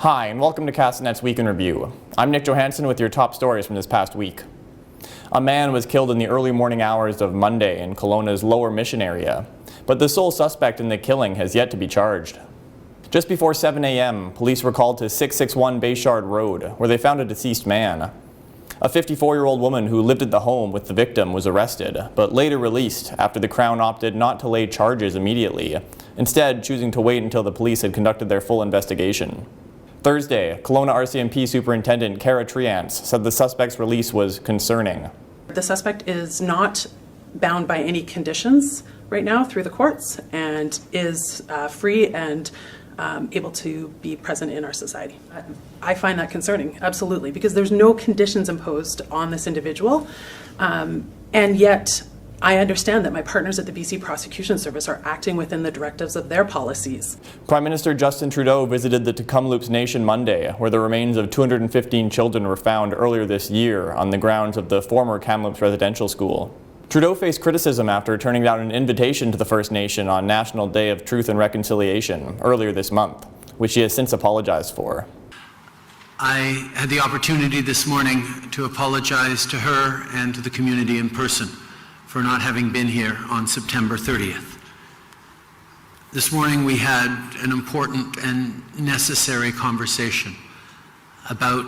Hi, and welcome to Castanet's Week in Review. I'm Nich Johansen with your top stories from this past week. A man was killed in the early morning hours of Monday in Kelowna's Lower Mission area, but the sole suspect in the killing has yet to be charged. Just before 7 a.m., police were called to 661 Bayshard Road, where they found a deceased man. A 54-year-old woman who lived at the home with the victim was arrested, but later released after the Crown opted not to lay charges immediately, instead choosing to wait until the police had conducted their full investigation. Thursday, Kelowna RCMP Superintendent Kara Triance said the suspect's release was concerning. The suspect is not bound by any conditions right now through the courts and is free and able to be present in our society. I find that concerning, absolutely, because there's no conditions imposed on this individual, and yet I understand that my partners at the BC Prosecution Service are acting within the directives of their policies. Prime Minister Justin Trudeau visited the Tk'emlúps Nation Monday, where the remains of 215 children were found earlier this year on the grounds of the former Kamloops Residential School. Trudeau faced criticism after turning down an invitation to the First Nation on National Day of Truth and Reconciliation earlier this month, which he has since apologized for. I had the opportunity this morning to apologize to her and to the community in person for not having been here on September 30th. This morning we had an important and necessary conversation about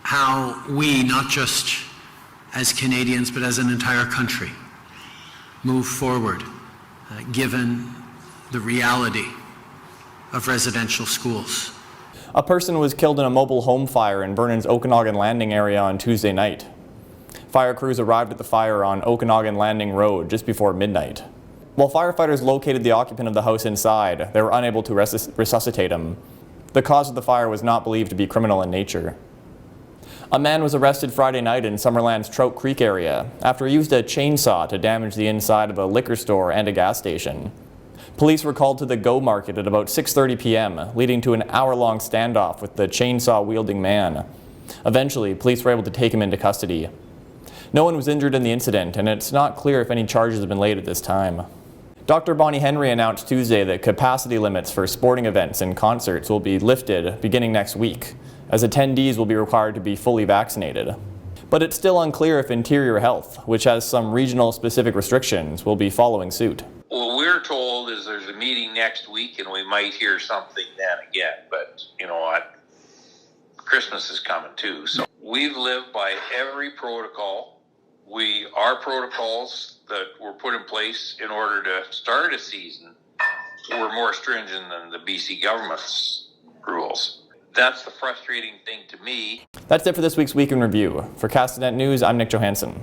how we, not just as Canadians, but as an entire country, move forward given the reality of residential schools. A person was killed in a mobile home fire in Vernon's Okanagan Landing area on Tuesday night. Fire crews arrived at the fire on Okanagan Landing Road just before midnight. While firefighters located the occupant of the house inside, they were unable to resuscitate him. The cause of the fire was not believed to be criminal in nature. A man was arrested Friday night in Summerland's Trout Creek area after he used a chainsaw to damage the inside of a liquor store and a gas station. Police were called to the Go Market at about 6:30 p.m., leading to an hour-long standoff with the chainsaw-wielding man. Eventually, police were able to take him into custody. No one was injured in the incident, and it's not clear if any charges have been laid at this time. Dr. Bonnie Henry announced Tuesday that capacity limits for sporting events and concerts will be lifted beginning next week, as attendees will be required to be fully vaccinated. But it's still unclear if Interior Health, which has some regional specific restrictions, will be following suit. What we're told is there's a meeting next week and we might hear something then again, but you know what? Christmas is coming too, so we've lived by every protocol. Our protocols that were put in place in order to start a season were more stringent than the BC government's rules. That's the frustrating thing to me. That's it for this week's Week in Review. For Castanet News, I'm Nich Johansen.